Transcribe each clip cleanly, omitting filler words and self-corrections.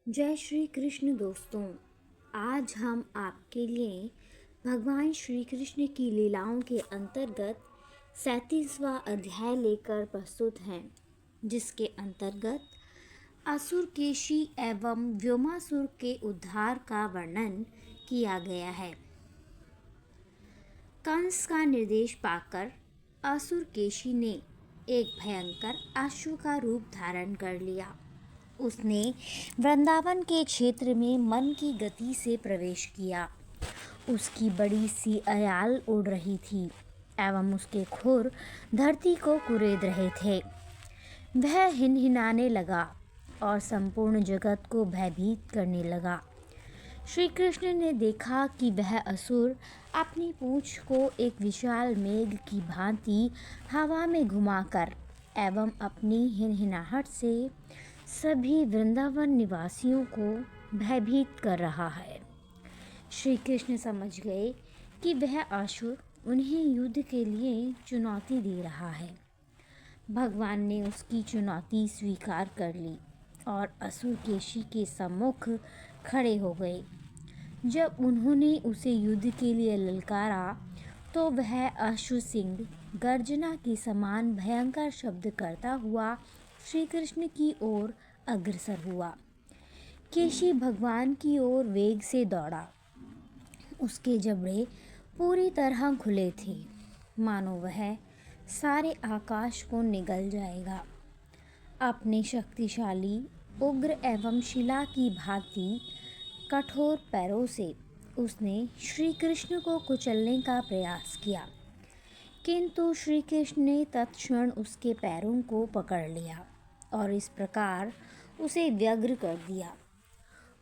जय श्री कृष्ण दोस्तों। आज हम आपके लिए भगवान श्री कृष्ण की लीलाओं के अंतर्गत 37वां अध्याय लेकर प्रस्तुत हैं, जिसके अंतर्गत असुर केशी एवं व्योमासुर के उद्धार का वर्णन किया गया है। कंस का निर्देश पाकर असुर केशी ने एक भयंकर अश्व का रूप धारण कर लिया। उसने वृंदावन के क्षेत्र में मन की गति से प्रवेश किया। उसकी बड़ी सी अयाल उड़ रही थी एवं उसके खुर धरती को कुरेद रहे थे। वह हिनहिनाने लगा और संपूर्ण जगत को भयभीत करने लगा। श्री कृष्ण ने देखा कि वह असुर अपनी पूंछ को एक विशाल मेघ की भांति हवा में घुमाकर एवं अपनी हिनहिनाहट से सभी वृंदावन निवासियों को भयभीत कर रहा है। श्री कृष्ण समझ गए कि वह असुर उन्हें युद्ध के लिए चुनौती दे रहा है। भगवान ने उसकी चुनौती स्वीकार कर ली और असुर केशी के सम्मुख खड़े हो गए। जब उन्होंने उसे युद्ध के लिए ललकारा तो वह अश्व सिंह गर्जना के समान भयंकर शब्द करता हुआ श्री कृष्ण की ओर अग्रसर हुआ। केशी भगवान की ओर वेग से दौड़ा। उसके जबड़े पूरी तरह खुले थे, मानो वह सारे आकाश को निगल जाएगा। अपने शक्तिशाली उग्र एवं शिला की भांति कठोर पैरों से उसने श्री कृष्ण को कुचलने का प्रयास किया, किंतु श्री कृष्ण ने तत्क्षण उसके पैरों को पकड़ लिया और इस प्रकार उसे व्यग्र कर दिया।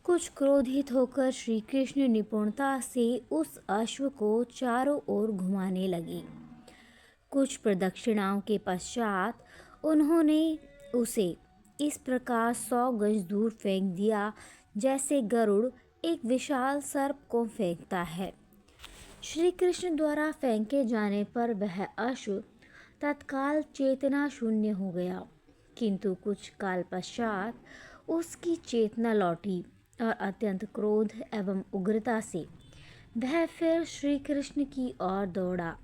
कुछ क्रोधित होकर श्री कृष्ण निपुणता से उस अश्व को चारों ओर घुमाने लगे। कुछ प्रदक्षिणाओं के पश्चात उन्होंने उसे इस प्रकार 100 गज दूर फेंक दिया जैसे गरुड़ एक विशाल सर्प को फेंकता है। श्री कृष्ण द्वारा फेंके जाने पर वह अश्व तत्काल चेतना शून्य हो गया, किंतु कुछ काल पश्चात उसकी चेतना लौटी और अत्यंत क्रोध एवं उग्रता से वह फिर श्री कृष्ण की ओर दौड़ा।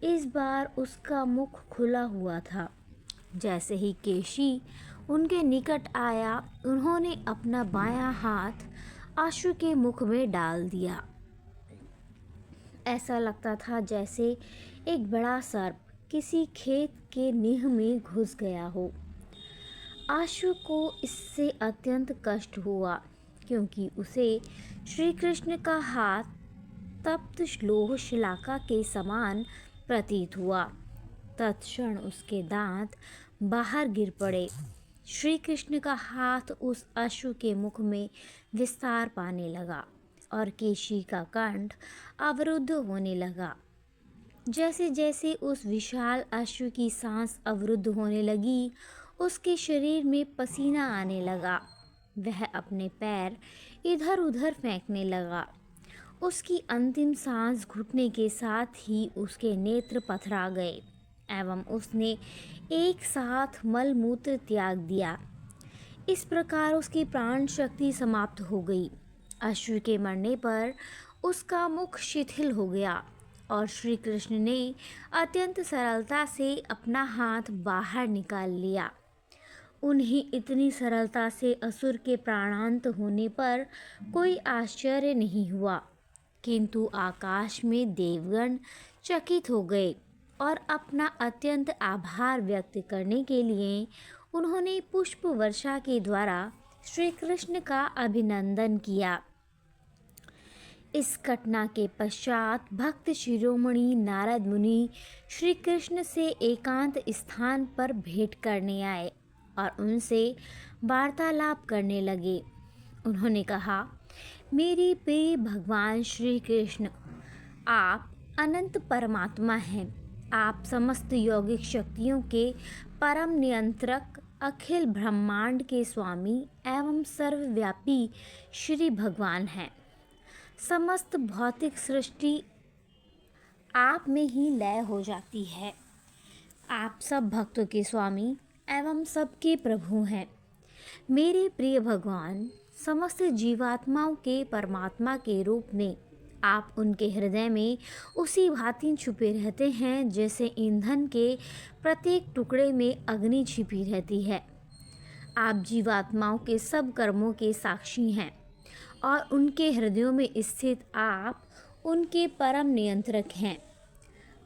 इस बार उसका मुख खुला हुआ था। जैसे ही केशी उनके निकट आया, उन्होंने अपना बायां हाथ अश्व के मुख में डाल दिया। ऐसा लगता था जैसे एक बड़ा सर्प किसी खेत के नींव में घुस गया हो। अश्व को इससे अत्यंत कष्ट हुआ, क्योंकि उसे श्री कृष्ण का हाथ तप्त लोह शिलाका के समान प्रतीत हुआ। तत्क्षण उसके दांत बाहर गिर पड़े। श्री कृष्ण का हाथ उस अश्व के मुख में विस्तार पाने लगा और केशी का कंठ अवरुद्ध होने लगा। जैसे जैसे उस विशाल अश्व की सांस अवरुद्ध होने लगी, उसके शरीर में पसीना आने लगा। वह अपने पैर इधर उधर फेंकने लगा। उसकी अंतिम सांस घुटने के साथ ही उसके नेत्र पथरा गए एवं उसने एक साथ मल मूत्र त्याग दिया। इस प्रकार उसकी प्राण शक्ति समाप्त हो गई। अश्व के मरने पर उसका मुख शिथिल हो गया और श्री कृष्ण ने अत्यंत सरलता से अपना हाथ बाहर निकाल लिया। उन्हें इतनी सरलता से असुर के प्राणांत होने पर कोई आश्चर्य नहीं हुआ, किंतु आकाश में देवगण चकित हो गए और अपना अत्यंत आभार व्यक्त करने के लिए उन्होंने पुष्प वर्षा के द्वारा श्री कृष्ण का अभिनंदन किया। इस घटना के पश्चात भक्त शिरोमणि नारद मुनि श्री कृष्ण से एकांत स्थान पर भेंट करने आए और उनसे वार्तालाप करने लगे। उन्होंने कहा, मेरे प्रिय भगवान श्री कृष्ण, आप अनंत परमात्मा हैं। आप समस्त यौगिक शक्तियों के परम नियंत्रक, अखिल ब्रह्मांड के स्वामी एवं सर्वव्यापी श्री भगवान हैं। समस्त भौतिक सृष्टि आप में ही लय हो जाती है। आप सब भक्तों के स्वामी एवं सबके प्रभु हैं। मेरे प्रिय भगवान, समस्त जीवात्माओं के परमात्मा के रूप में आप उनके हृदय में उसी भांति छुपे रहते हैं जैसे ईंधन के प्रत्येक टुकड़े में अग्नि छिपी रहती है। आप जीवात्माओं के सब कर्मों के साक्षी हैं और उनके हृदयों में स्थित आप उनके परम नियंत्रक हैं।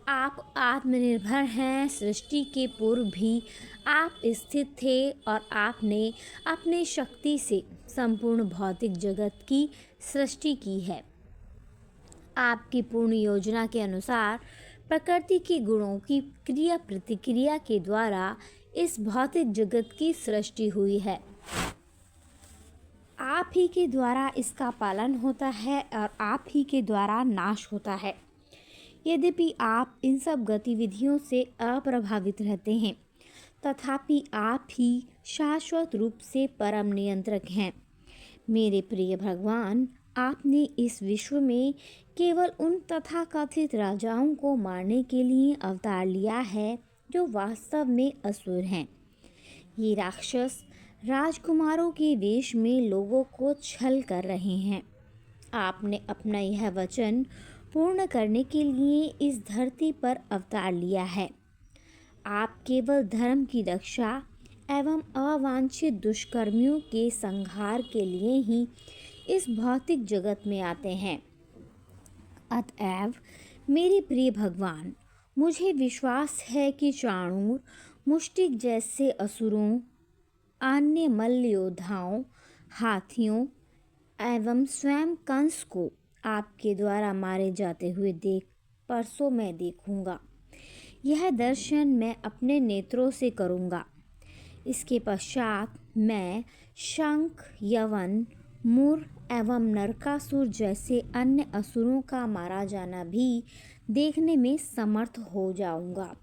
आप आत्मनिर्भर हैं। सृष्टि के पूर्व भी आप स्थित थे और आपने अपनी शक्ति से संपूर्ण भौतिक जगत की सृष्टि की है। आपकी पूर्ण योजना के अनुसार प्रकृति के गुणों की क्रिया प्रतिक्रिया के द्वारा इस भौतिक जगत की सृष्टि हुई है। आप ही के द्वारा इसका पालन होता है और आप ही के द्वारा नाश होता है। यद्यपि आप इन सब गतिविधियों से अप्रभावित रहते हैं, तथापि आप ही शाश्वत रूप से परम नियंत्रक हैं। मेरे प्रिय भगवान, आपने इस विश्व में केवल उन तथाकथित राजाओं को मारने के लिए अवतार लिया है जो वास्तव में असुर हैं। ये राक्षस राजकुमारों के वेश में लोगों को छल कर रहे हैं। आपने अपना यह वचन पूर्ण करने के लिए इस धरती पर अवतार लिया है। आप केवल धर्म की रक्षा एवं अवांछित दुष्कर्मियों के संहार के लिए ही इस भौतिक जगत में आते हैं। अतएव मेरे प्रिय भगवान, मुझे विश्वास है कि चाणूर, मुष्टिक जैसे असुरों, अन्य मल्ल योद्धाओं, हाथियों एवं स्वयं कंस को आपके द्वारा मारे जाते हुए परसों मैं देखूंगा। यह दर्शन मैं अपने नेत्रों से करूंगा। इसके पश्चात मैं शंख, यवन, मुर एवं नरकासुर जैसे अन्य असुरों का मारा जाना भी देखने में समर्थ हो जाऊंगा।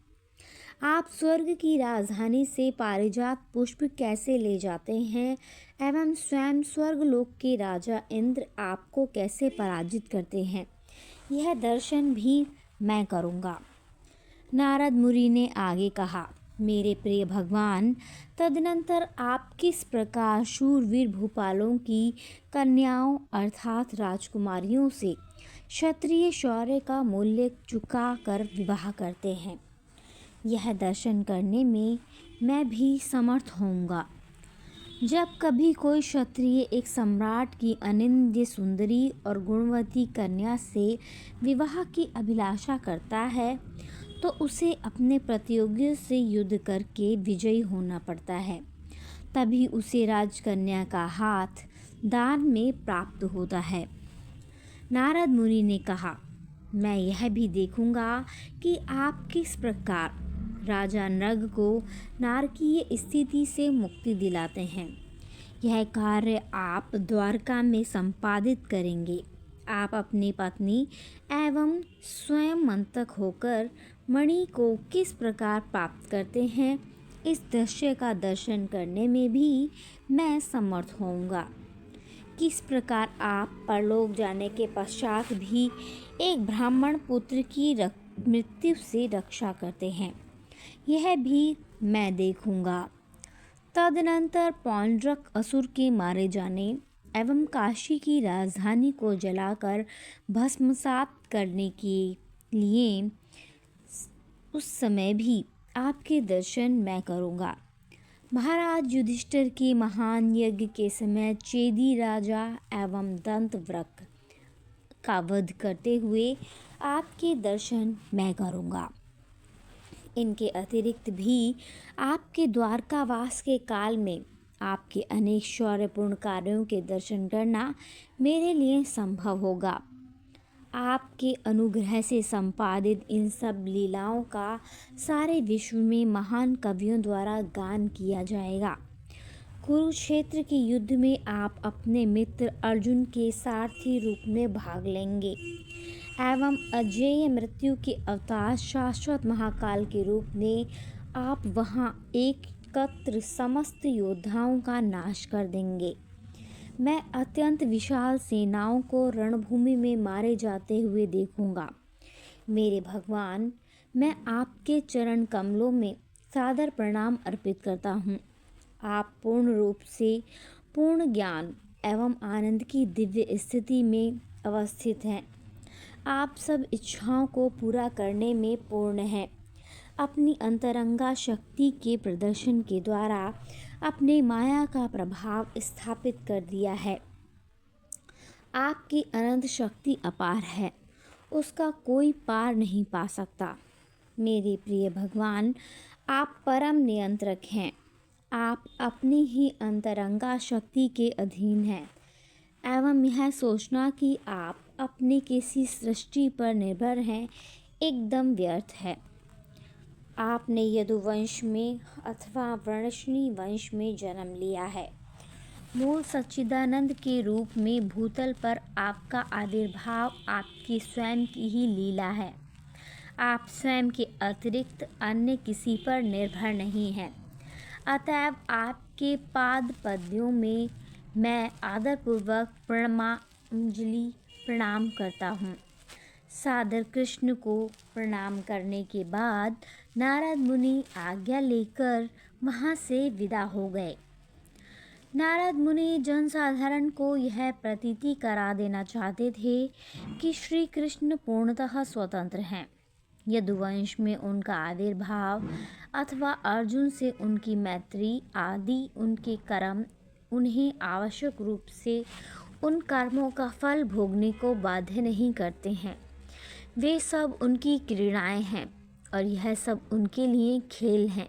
आप स्वर्ग की राजधानी से पारिजात पुष्प कैसे ले जाते हैं एवं स्वयं स्वर्गलोक के राजा इंद्र आपको कैसे पराजित करते हैं, यह दर्शन भी मैं करूंगा। नारद मुनि ने आगे कहा, मेरे प्रिय भगवान, तदनंतर आप किस प्रकार शूरवीर भूपालों की कन्याओं अर्थात राजकुमारियों से क्षत्रिय शौर्य का मूल्य चुका कर विवाह करते हैं, यह दर्शन करने में मैं भी समर्थ होऊंगा। जब कभी कोई क्षत्रिय एक सम्राट की अनिंद्य सुंदरी और गुणवती कन्या से विवाह की अभिलाषा करता है तो उसे अपने प्रतियोगियों से युद्ध करके विजयी होना पड़ता है। तभी उसे राजकन्या का हाथ दान में प्राप्त होता है। नारद मुनि ने कहा, मैं यह भी देखूंगा कि आप किस प्रकार राजा नृग को नारकीय स्थिति से मुक्ति दिलाते हैं। यह कार्य आप द्वारका में संपादित करेंगे। आप अपनी पत्नी एवं स्वयं मंतक होकर मणि को किस प्रकार प्राप्त करते हैं, इस दृश्य का दर्शन करने में भी मैं समर्थ होऊंगा। किस प्रकार आप परलोक जाने के पश्चात भी एक ब्राह्मण पुत्र की मृत्यु से रक्षा करते हैं, यह भी मैं देखूंगा। तदनंतर पौंड्रक असुर के मारे जाने एवं काशी की राजधानी को जलाकर भस्मसात करने के लिए उस समय भी आपके दर्शन मैं करूँगा। महाराज युधिष्ठिर के महान यज्ञ के समय चेदी राजा एवं दंतवक्र का वध करते हुए आपके दर्शन मैं करूँगा। इनके अतिरिक्त भी आपके द्वारकावास के काल में आपके अनेक शौर्यपूर्ण कार्यों के दर्शन करना मेरे लिए संभव होगा। आपके अनुग्रह से संपादित इन सब लीलाओं का सारे विश्व में महान कवियों द्वारा गान किया जाएगा। कुरुक्षेत्र के युद्ध में आप अपने मित्र अर्जुन के सारथी रूप में भाग लेंगे एवं अजेय मृत्यु के अवतार शाश्वत महाकाल के रूप में आप वहां एकत्र समस्त योद्धाओं का नाश कर देंगे। मैं अत्यंत विशाल सेनाओं को रणभूमि में मारे जाते हुए देखूंगा। मेरे भगवान, मैं आपके चरण कमलों में सादर प्रणाम अर्पित करता हूँ। आप पूर्ण रूप से पूर्ण ज्ञान एवं आनंद की दिव्य स्थिति में अवस्थित हैं। आप सब इच्छाओं को पूरा करने में पूर्ण हैं। अपनी अंतरंगा शक्ति के प्रदर्शन के द्वारा अपने माया का प्रभाव स्थापित कर दिया है। आपकी अनंत शक्ति अपार है, उसका कोई पार नहीं पा सकता। मेरे प्रिय भगवान, आप परम नियंत्रक हैं। आप अपनी ही अंतरंगा शक्ति के अधीन हैं एवं यह सोचना कि आप अपनी किसी सृष्टि पर निर्भर हैं एकदम व्यर्थ है। आपने यदुवंश में अथवा वृषणी वंश में जन्म लिया है। मूल सच्चिदानंद के रूप में भूतल पर आपका आविर्भाव आपकी स्वयं की ही लीला है। आप स्वयं के अतिरिक्त अन्य किसी पर निर्भर नहीं हैं। अतएव आपके पाद पद्यों में मैं आदरपूर्वक प्रणाम करता हूँ। सादर कृष्ण को प्रणाम करने के बाद नारद मुनि आज्ञा लेकर वहाँ से विदा हो गए। नारद मुनि जनसाधारण को यह प्रतीति करा देना चाहते थे कि श्री कृष्ण पूर्णतः स्वतंत्र हैं। यदुवंश में उनका आविर्भाव अथवा अर्जुन से उनकी मैत्री आदि उनके कर्म उन्हें आवश्यक रूप से उन कर्मों का फल भोगने को बाध्य नहीं करते हैं। वे सब उनकी क्रीड़ाएं हैं और यह सब उनके लिए खेल हैं,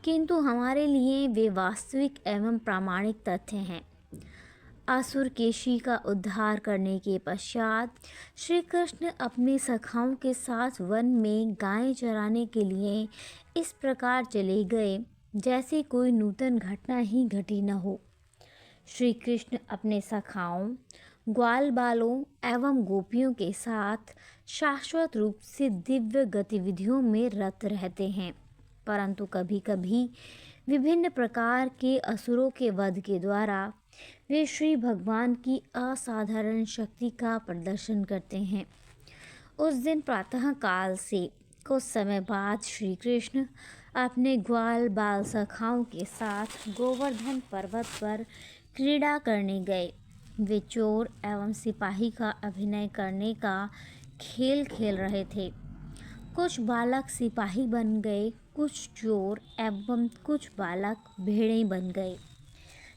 किंतु हमारे लिए वे वास्तविक एवं प्रामाणिक तथ्य हैं। असुर केशी का उद्धार करने के पश्चात श्री कृष्ण अपने सखाओं के साथ वन में गायें चराने के लिए इस प्रकार चले गए जैसे कोई नूतन घटना ही घटी न हो। श्री कृष्ण अपने सखाओं, ग्वाल बालों एवं गोपियों के साथ शाश्वत रूप से दिव्य गतिविधियों में रत रहते हैं, परंतु कभी कभी विभिन्न प्रकार के असुरों के वध के द्वारा वे श्री भगवान की असाधारण शक्ति का प्रदर्शन करते हैं। उस दिन प्रातः काल से कुछ समय बाद श्री कृष्ण अपने ग्वाल बाल सखाओं के साथ गोवर्धन पर्वत पर क्रीड़ा करने गए। वे चोर एवं सिपाही का अभिनय करने का खेल खेल रहे थे। कुछ बालक सिपाही बन गए, कुछ चोर एवं कुछ बालक भेड़ें बन गए।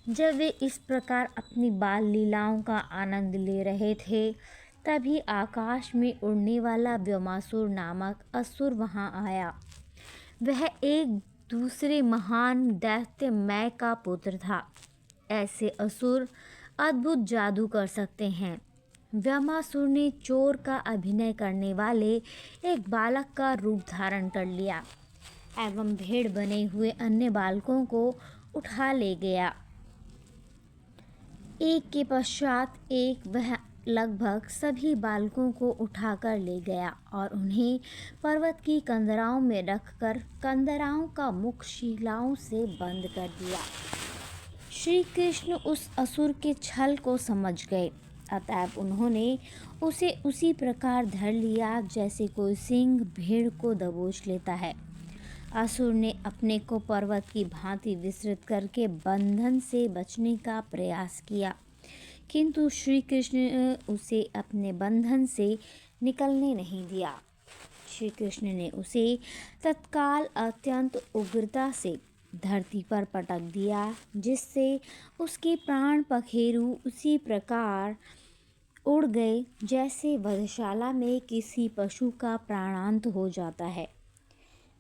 जब वे इस प्रकार अपनी बाल लीलाओं का आनंद ले रहे थे, तभी आकाश में उड़ने वाला व्योमासुर नामक असुर वहां आया। वह एक दूसरे महान दैत्य मय का पुत्र था। ऐसे असुर अद्भुत जादू कर सकते हैं। व्योमासुर ने चोर का अभिनय करने वाले एक बालक का रूप धारण कर लिया एवं भेड़ बने हुए अन्य बालकों को उठा ले गया। एक के पश्चात एक वह लगभग सभी बालकों को उठाकर ले गया और उन्हें पर्वत की कंदराओं में रखकर कंदराओं का मुख शिलाओं से बंद कर दिया। श्री कृष्ण उस असुर के छल को समझ गए, अतएव उन्होंने उसे उसी प्रकार धर लिया जैसे कोई सिंह भेड़ को दबोच लेता है। असुर ने अपने को पर्वत की भांति विस्तृत करके बंधन से बचने का प्रयास किया, किंतु श्री कृष्ण ने उसे अपने बंधन से निकलने नहीं दिया। श्री कृष्ण ने उसे तत्काल अत्यंत उग्रता से धरती पर पटक दिया, जिससे उसके प्राण पखेरु उसी प्रकार उड़ गए जैसे वधशाला में किसी पशु का प्राणांत हो जाता है।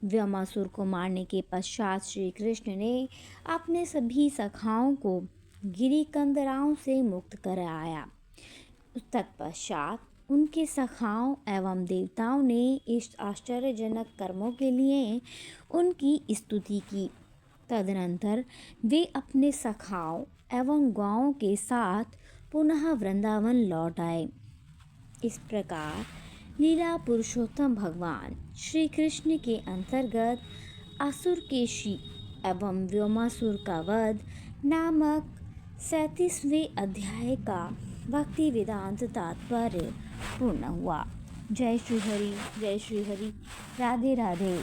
व्योमासुर को मारने के पश्चात श्री कृष्ण ने अपने सभी सखाओं को गिरी कंदराओं से मुक्त कराया। तत्पश्चात उनके सखाओं एवं देवताओं ने इस आश्चर्यजनक कर्मों के लिए उनकी स्तुति की। तदनंतर वे अपने सखाओं एवं गौओं के साथ पुनः वृंदावन लौट आए। इस प्रकार लीला पुरुषोत्तम भगवान श्री कृष्ण के अंतर्गत असुर केशी एवं व्योमासुर का वध नामक 37वें अध्याय का भक्ति वेदांत तात्पर्य पूर्ण हुआ। जय श्री हरि, जय श्री हरि, राधे राधे।